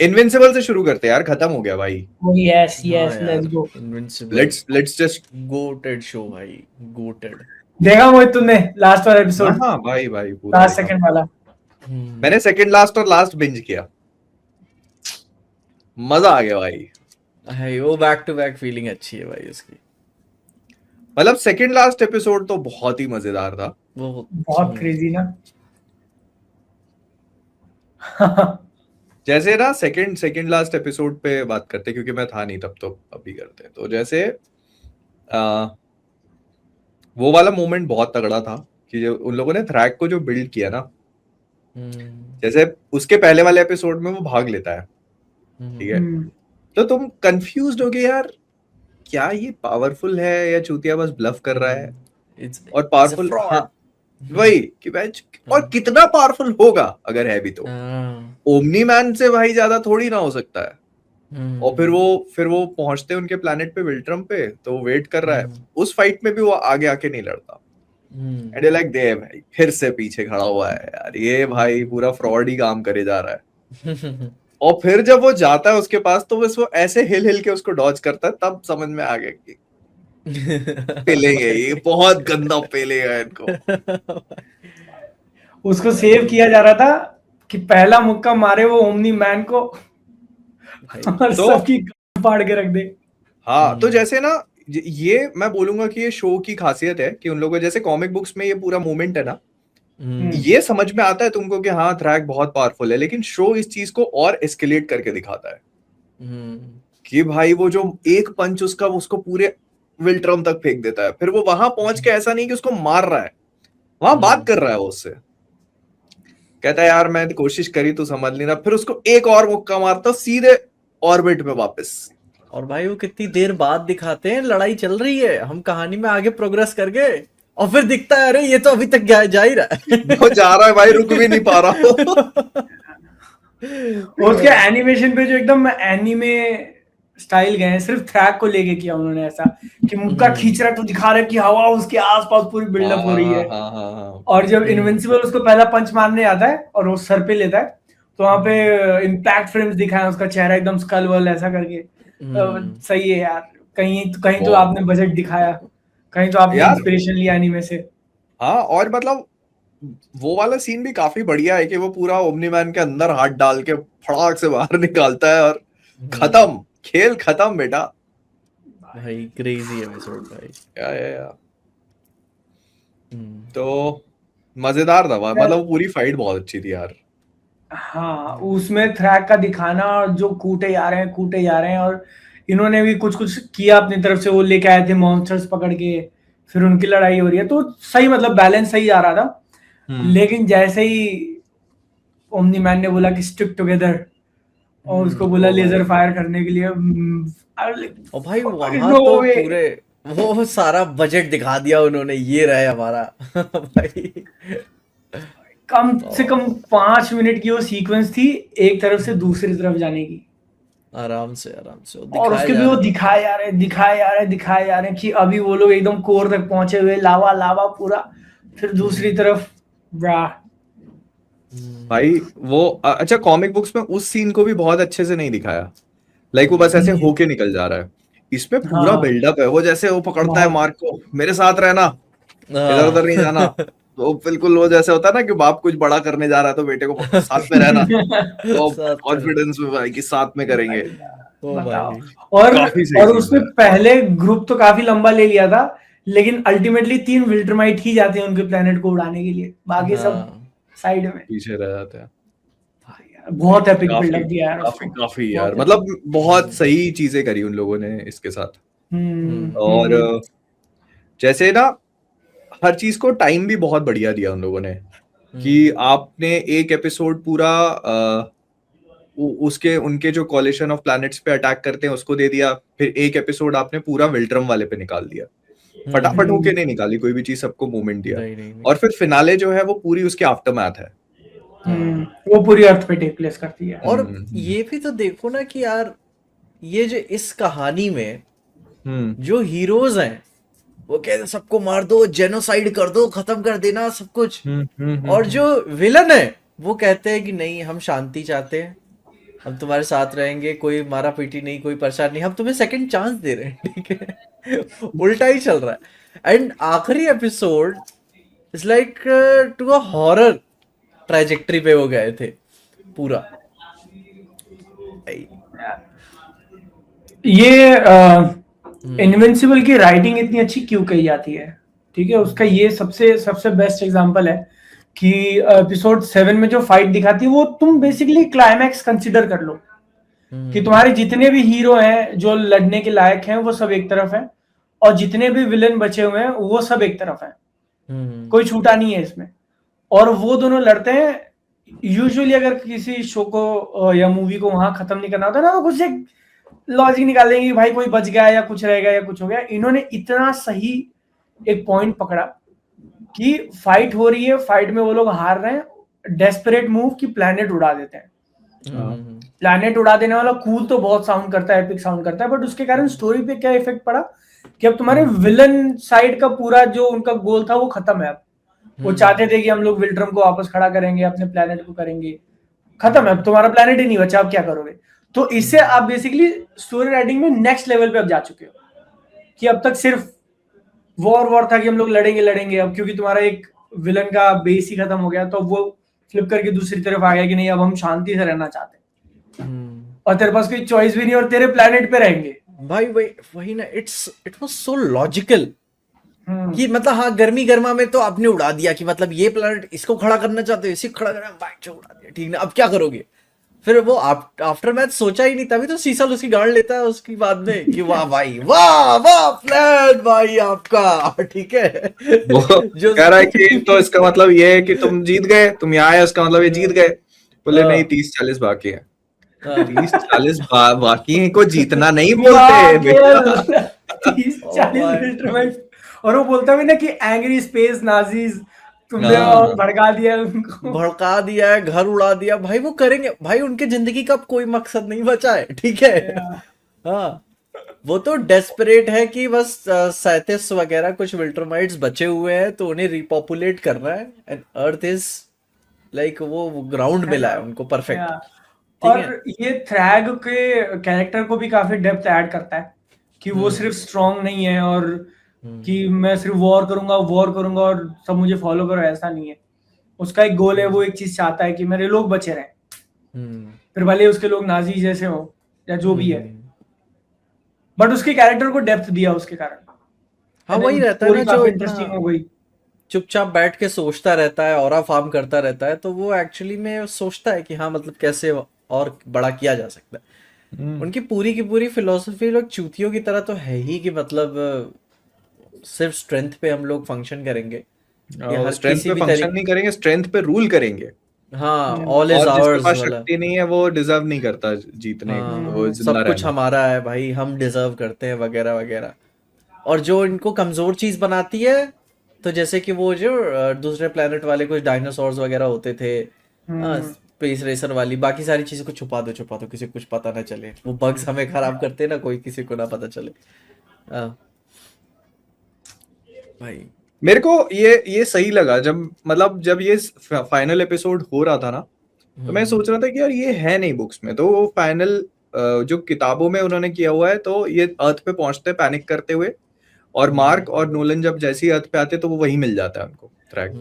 Invincible से शुरू करते हैं यार, खत्म हो गया भाई। यस हाँ यस, यार, let's go. Invincible let's just GOATed show भाई, गोटेड। देखा मोहित तुमने लास्ट वाला हाँ एपिसोड, हाँ भाई भाई पूरा लास्ट देखा। सेकंड वाला? मैंने सेकंड लास्ट और लास्ट बिंज किया, मजा आ गया भाई। है वो बैक टू बैक फीलिंग अच्छी है भाई उसकी। मतलब सेकंड लास्ट एपिसोड तो बहुत ही मजेदार था। वो बहुत क्रेजी ना। जैसे ना सेकंड लास्ट एपिसोड पे बात करते, क्योंकि मैं था नहीं तब, तो अभी करते हैं। तो जैसे वो वाला मोमेंट बहुत तगड़ा था कि जो उन लोगों ने थ्रैक को जो बिल्ड किया ना, जैसे उसके पहले वाले एपिसोड में वो भाग लेता है, ठीक है, तो तुम कंफ्यूज्ड हो गए यार, क्या ये पावरफुल है या चूतिया बस ब्लफ कर रहा है। और पावरफुल, हाँ वही कि भाई, और कितना पावरफुल होगा अगर है भी तो। ओमनी मैन से भाई ज्यादा थोड़ी ना हो सकता है। और फिर वो पहुंचते हैं उनके प्लेनेट पे, विल्ट्रम पे, तो वो वेट कर रहा है। उस फाइट में भी वो आगे आके नहीं लड़ता। एंड यू लाइक दे भाई फिर से पीछे खड़ा हुआ है यार, ये भाई पूरा फ्रॉड ही काम करे जा रहा है। और फिर जब वो जाता है उसके पास, तो बस वो ऐसे हिल हिल के उसको डॉज करता है, तब समझ में आ गया कि पेलेगा, ये बहुत गंदा पेलेगा इनको। उसको सेव किया जा रहा था कि पहला मुक्का मारे वो ओमनी मैन को और तो सबकी फाड़ के रख दे। हाँ, तो जैसे ना, ये मैं बोलूंगा कि ये शो की खासियत है कि उन लोगों, जैसे कॉमिक बुक्स में ये पूरा मूवमेंट है ना, ये समझ में आता है तुमको कि हाँ थ्रैक बहुत पावरफुल है, लेकिन शो इस चीज को और एस्केलेट करके दिखाता है कि भाई वो जो एक पंच उसका, उसको पूरे विल्ट्रम तक फेंक देता है। फिर वो वहां पहुंच के ऐसा नहीं कि उसको मार रहा है, वहां बात कर रहा है वो उससे, कहता है यार मैं कोशिश करी तो समझ नहीं रहा। फिर उसको एक और मुक्का मारता, सीधे ऑर्बिट में वापस। और भाई वो कितनी देर बाद दिखाते हैं, लड़ाई चल रही है, हम कहानी में आगे प्रोग्रेस कर गए, और फिर दिखता है अरे ये तो अभी तक जा ही रहा है। वो जा रहा है भाई, रुक भी नहीं पा रहा। उसके एनिमेशन पे जो एकदम एनीमे स्टाइल गए हैं, सिर्फ थ्रैक को लेके किया उन्होंने ऐसा कि मुक्का खींच रहा है तो दिखा रहा है कि हवा उसके आसपास पूरी बिल्डअप हो रही है। और जब इनविंसिबल उसको पहला पंच मारने आता है और वो सर पे लेता है, तो वहां पे इम्पैक्ट फ्रेम्स दिखाए, उसका चेहरा एकदम स्कल वल ऐसा करके। तो सही है यार, कहीं तो आपने बजट दिखाया, कहीं तो आपने इंस्पिरेशन लिया एनीमे से। हाँ, और मतलब वो वाला सीन भी काफी बढ़िया है कि वो पूरा ओमनी मैन के अंदर हाथ डाल के फड़ाक से बाहर निकालता है, और खत्म, खेल खत्म बेटा। भाई क्रेजी एपिसोड भाई। या तो मजेदार था, मतलब पूरी फाइट बहुत अच्छी थी यार। हाँ, उसमें थ्रैक का दिखाना, और जो कूटे जा रहे हैं, और इन्होंने भी कुछ कुछ किया अपनी तरफ से, वो लेके आए थे मॉन्स्टर्स पकड़ के, फिर उनकी लड़ाई हो रही है, तो सही, मतलब बैलेंस सही आ रहा था। लेकिन जैसे ही ओमनी मैन ने बोला कि स्टिक टुगेदर, और उसको बोला लेजर फायर करने के लिए, और भाई वहां तो पूरे वो सारा बजट दिखा दिया उन्होंने, ये रहे हमारा। भाई कम से कम 5 मिनट की वो सीक्वेंस थी, एक तरफ से दूसरी तरफ जाने की, आराम से और उसके भी वो दिखाए जा रहे हैं कि अभी वो लोग एकदम कोर तक पहुंचे हुए, लावा पूरा, फिर दूसरी तरफ भाई वो अच्छा, कॉमिक बुक्स में उस सीन को भी बहुत अच्छे से नहीं दिखाया, लाइक वो बस ऐसे होके निकल जा रहा है। इसमें पूरा बिल्डअप है, वो जैसे वो पकड़ता है मार्क को, मेरे साथ रहना, इधर उधर नहीं जाना। तो बिल्कुल वो जैसे होता है ना कि बाप कुछ बड़ा करने जा रहा है तो बेटे को साथ में रहना, तो कॉन्फिडेंस में भाई कि साथ में करेंगे। और उसमें पहले ग्रुप तो काफी लंबा ले लिया था, लेकिन अल्टीमेटली 3 विल्ट्रमाइट ही जाते हैं उनके प्लेनेट को उड़ाने के लिए, बाकी सब साइड में पीछे रह जाते हैं। बहुत एपिक बिल्डअप दिया यार, काफी यार, मतलब बहुत सही चीजें करी उन लोगों ने इसके साथ। और जैसे ना हर चीज को टाइम भी बहुत बढ़िया दिया उन लोगों ने, कि आपने एक एपिसोड पूरा उसके उनके जो कॉलिशन ऑफ प्लैनेट्स पे अटैक करते हैं उसको दे दिया, फिर एक एपिसोड आपने पूरा विल्ट्रम वाले पे निकाल दिया, फटाफट होके नहीं निकाली कोई भी चीज, सबको मूवमेंट दिया। और फिर फिनाले जो है वो पूरी उसके आफ्टरमैथ है, वो पूरी अर्थ पे टेक प्लेस करती है। और ये भी तो देखो ना कि यार ये जो इस कहानी में जो हीरोज हैं वो कहते सबको मार दो, जेनोसाइड कर दो, खत्म कर देना सब कुछ, और जो विलन है वो कहते हैं कि नहीं हम शांति चाहते हैं, हम तुम्हारे साथ रहेंगे, कोई मारा पीटी नहीं, कोई परेशान नहीं, हम तुम्हें सेकंड चांस दे रहे हैं, ठीक है। उल्टा ही चल रहा है। एंड आखिरी episode it's like to a horror trajectory पे वो गए थे पूरा। ये इनविंसिबल की राइटिंग इतनी अच्छी क्यों कही जाती है, ठीक है, उसका ये सबसे सबसे बेस्ट एग्जांपल है कि एपिसोड 7 में जो फाइट दिखाती है वो तुम बेसिकली क्लाइमैक्स कंसिडर कर लो कि तुम्हारे जितने भी हीरो हैं जो लड़ने के लायक हैं वो सब एक तरफ हैं, और जितने भी विलन बचे हुए हैं वो सब एक तरफ हैं, कोई छूटा नहीं है इसमें। और वो दोनों लड़ते हैं। यूजुअली अगर किसी शो को या मूवी को वहां खत्म नहीं करना होता ना, तो कुछ एक लॉजिक निकालेंगे कि भाई कोई बच गया या कुछ रह गया या कुछ हो गया। इन्होंने इतना सही एक पॉइंट पकड़ा कि फाइट हो रही है, फाइट में वो लोग हार रहे हैं, डेस्परेट मूव की प्लैनेट उड़ा देते हैं। प्लैनेट उड़ा देने वाला कूल तो बहुत साउंड करता है, एपिक साउंड करता है, बट उसके कारण स्टोरी पे क्या इफेक्ट पड़ा कि अब तुम्हारे विलन साइड का पूरा जो उनका गोल था वो खत्म है। अब वो चाहते थे कि हम लोग विल्ट्रम को वापस खड़ा करेंगे, अपने प्लैनेट को करेंगे, खत्म है, अब तुम्हारा प्लैनेट ही नहीं बचा, अब क्या करोगे। तो इससे आप बेसिकली स्टोरी राइटिंग में नेक्स्ट लेवल पे अब जा चुके हो कि अब तक सिर्फ वॉर था कि हम लोग लड़ेंगे, अब क्योंकि तुम्हारा एक विलन का बेस ही खत्म हो गया तो वो फ्लिप करके दूसरी तरफ आ गया कि नहीं अब हम शांति से रहना चाहते हैं, और तेरे पास कोई चॉइस भी नहीं और तेरे प्लैनेट पे रहेंगे। भाई वही ना, इट वाज सो लॉजिकल कि मतलब हाँ गर्मी गर्मा में तो आपने उड़ा दिया कि मतलब ये प्लैनेट इसको खड़ा करना चाहते हो, इसी खड़ा करना, भाई उड़ा दिया, ठीक ना, अब क्या करोगे। फिर वो आफ्टर मैच सोचा ही नहीं, तभी तो सीसल उसकी गाड़ लेता है उसकी बाद में कि वाह भाई वाह प्लान भाई आपका, ठीक है। वो जो कह रहा है कि तो इसका मतलब ये है कि तुम जीत गए, तुम यहाँ आए, उसका मतलब ये जीत गए। बोले नहीं 30-40 बाकी है। 30-40 बाकी है को जीतना नहीं बोलते। 30-40 और वो बोलता भी ना कि एंग्री स्पेस नाजीज तुमने भड़का दिया उनको, भड़का दिया है, घर उड़ा दिया। भाई वो करेंगे भाई, उनके जिंदगी का कोई मकसद नहीं बचा है, ठीक है। हाँ वो तो डेस्परेट है कि बस साइथिस वगैरह कुछ विल्ट्रमाइट्स बचे हुए हैं तो उन्हें रिपॉपुलेट करना है, एंड अर्थ इज लाइक वो ग्राउंड मिला है उनको परफेक्ट। और ये थ्रैग के कैरेक्टर को भी काफी डेप्थ ऐड करता है कि वो सिर्फ स्ट्रॉन्ग नहीं है और कि मैं सिर्फ वॉर करूंगा और सब मुझे फॉलो करो, ऐसा नहीं है। उसका एक गोल है, वो एक चीज चाहता है कि मेरे लोग बचे रहें, फिर भले उसके लोग नाजी जैसे हो या जो भी है, बट उसके कैरेक्टर को डेप्थ दिया उसके कारण। हाँ वही रहता है ना जो इंटरेस्टिंग हो गई, चुपचाप बैठ के सोचता रहता है, ऑरा फार्म करता रहता है, तो वो एक्चुअली में सोचता है कि हाँ मतलब कैसे और बड़ा किया जा सकता है। उनकी पूरी की पूरी फिलोसफी लोग चूतियों की तरह तो है ही कि मतलब सिर्फ स्ट्रेंथ पे हम लोग फंक्शन करेंगे, स्ट्रेंथ पे फंक्शन नहीं करेंगे, स्ट्रेंथ पे रूल करेंगे। हाँ ऑल इज आवर्स, शक्ति नहीं है वो डिजर्व नहीं करता जीतने, वो सब कुछ हमारा है भाई, हम डिजर्व करते हैं वगैरह वगैरह। और जो इनको कमजोर चीज बनाती है, तो जैसे कि वो जो दूसरे प्लेनेट वाले कुछ डायनासोर्स वगैरह होते थे, स्पेस रेसर वाली, बाकी सारी चीजों को छुपा दो किसी को कुछ पता ना चले। वो बग्स हमें खराब करते ना, कोई किसी को ना पता चले। भाई मेरे को ये सही लगा जब ये फाइनल एपिसोड हो रहा था ना, तो मैं सोच रहा था कि यार ये है नहीं बुक्स में, तो वो फाइनल जो किताबों में उन्होंने किया हुआ है, तो ये अर्थ पे पहुंचते पैनिक करते हुए, और मार्क और नोलन जब जैसे ही अर्थ पे आते तो वो वही मिल जाता है उनको थ्रैग,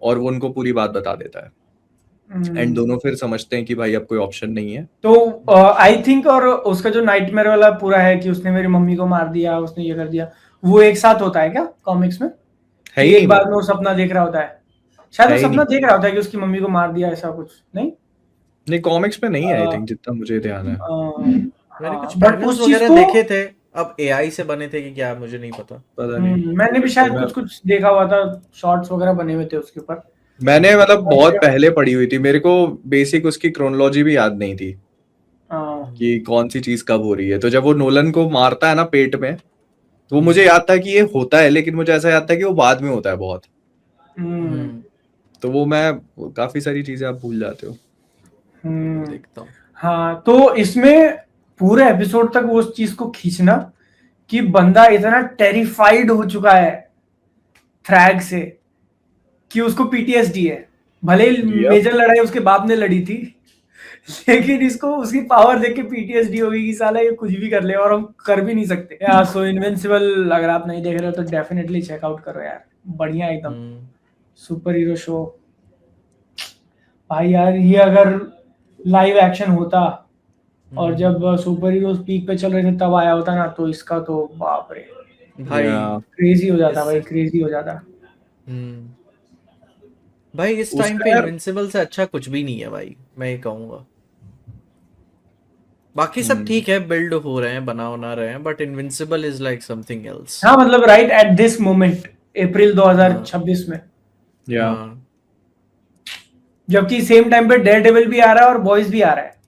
और वो उनको पूरी बात बता देता है, एंड दोनों फिर समझते हैं कि भाई अब कोई ऑप्शन नहीं है। तो आई थिंक और उसका जो नाइटमेयर वाला पूरा है कि उसने मेरी मम्मी को मार दिया, उसने ये कर दिया, वो एक साथ होता है क्या कॉमिक्स में? है एक बार में वो सपना देख रहा होता है, शायद वो सपना देख रहा होता है कि उसकी मम्मी को मार दिया, ऐसा कुछ नहीं कॉमिक्स में नहीं है आई थिंक, जितना मुझे ध्यान है। मैंने कुछ पैटर्न्स वगैरह देखे थे, अब एआई से बने थे कि क्या मुझे नहीं पता नहीं। मैंने भी शायद कुछ देखा हुआ था, शॉर्ट्स वगैरह बने हुए थे उसके ऊपर। मैंने मतलब बहुत पहले पढ़ी हुई थी, मेरे को बेसिक उसकी क्रोनोलॉजी भी याद नहीं थी कि कौन सी चीज कब हो रही है। तो जब वो नोलन को मारता है ना पेट में, तो वो मुझे याद था कि ये होता है, लेकिन मुझे ऐसा याद था कि वो बाद में होता है बहुत। तो वो मैं काफी सारी चीजें आप भूल जाते हो। देखता हूँ। हाँ तो इसमें पूरे एपिसोड तक वो उस चीज को खींचना कि बंदा इतना टेरिफाइड हो चुका है थ्रैग से कि उसको पीटीएसडी है। भले मेजर लड़ाई उसके बाप ने लड़ी थी, लेकिन इसको उसकी पावर देख के पीटीएसडी होगी कि साला ये कुछ भी कर ले और हम कर भी नहीं सकते यार। सो इनविंसिबल अगर आप नहीं देख रहे हो तो डेफिनेटली चेकआउट करो यार, बढ़िया एकदम सुपर हीरो शो भाई यार। ये अगर लाइव एक्शन होता और जब सुपर हीरो पीक पे चल रहे थे तब आया होता ना, तो इसका तो बाप रे भाई क्रेजी हो जाता भाई, क्रेजी हो जाता। भाई इस टाइम पे इनविंसिबल से अच्छा कुछ भी नहीं है भाई, मैं ये कहूंगा। बाकी सब ठीक है, बिल्ड हो रहे हैं, बना रहे हैं, but invincible is like something else. हाँ मतलब राइट एट दिस मोमेंट अप्रैल 2026 में, या जबकि सेम टाइम पे डेयरडेविल भी आ रहा है और बॉयज भी आ रहा है।